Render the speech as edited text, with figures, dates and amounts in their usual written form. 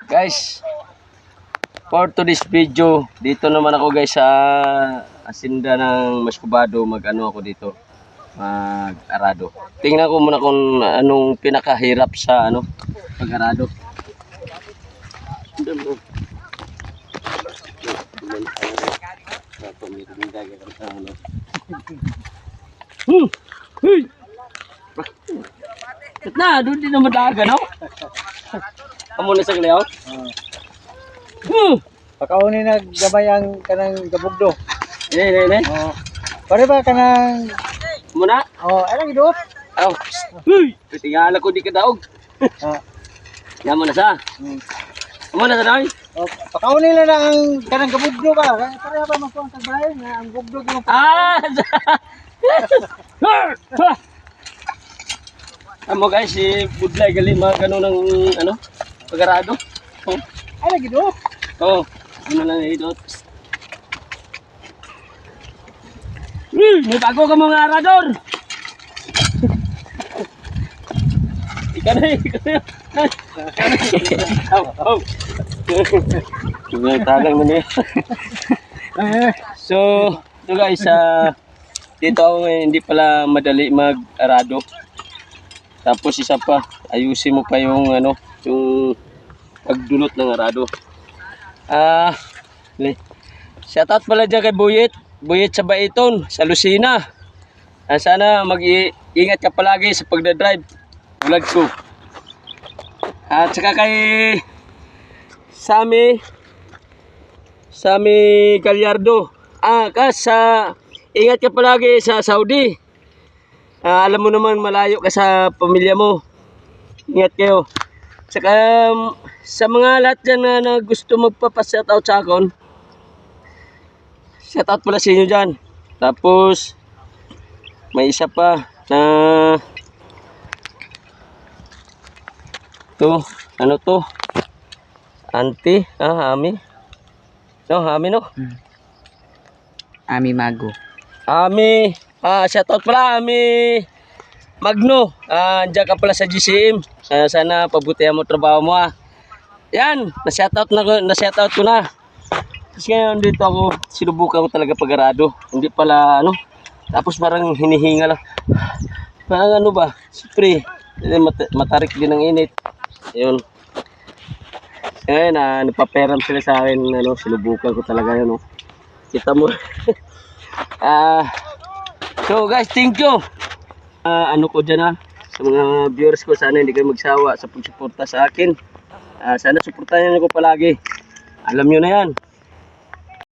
Guys, for today's video, dito naman ako guys sa asinda ng Mascobado. Mag-ano ako dito, mag-arado. Tingnan ko muna kung anong pinakahirap sa pag-arado. Na, doon din naman daga, no? Amo na sa kliyaw? Pakauni na gamay ang kanang gabugdo. Ne. Pare ba kanang Muna? anong gidot? Aw. Huy, tingala ko di ka daog. Yamo na sa. Amo na sa dai. Pakauni na ang kanang gabugdo ba? Pare ba magkuang tagbahay nga ang gubdo mo. Amo guys, si Budlay gali mga ganun ng pag-arado. Ano gidot? Ano lang idot. May bago ka mga arador. Ikaw na. Tagang na niya. So, ito guys, dito ako ngayon, hindi pala madali mag-arado. Tapos isa pa, ayusin mo pa yung yung pagdulot ng arado. Shoutout pala dyan kay Buyet sa Baiton, sa Lucena. Sana mag-iingat ka palagi sa pagdadrive. Vlog ko. At saka kay Sami Gallardo. Ingat ka palagi sa Saudi. Alam mo naman malayo ka sa pamilya mo. Ingat kayo. Saka sa mga lahat dyan na gusto magpapa-shoutout sa akin, shoutout pala sa inyo dyan. Tapos may isa pa na ano to? Auntie, Ami. Ami no? Ami Mago. Ami, shoutout pala Ami Magno. Andiyan ka pala sa GCM. Sana pabutihan mo trabaho mo Yan, na-shoutout ko na. Kasi ngayon dito ako, sinubukan ko talaga pag-arado. Hindi pala tapos parang hinihinga lang. Parang ba, siyempre, matarik din ng init. Ayun. Ngayon, napaperam sila sa akin, sinubukan ko talaga yun. Kita mo. So guys, thank you. Ko dyan sa mga viewers ko, sana hindi kayo magsawa sa pagsuporta sa akin. Sana suportahan niyo ko palagi. Alam nyo na yan.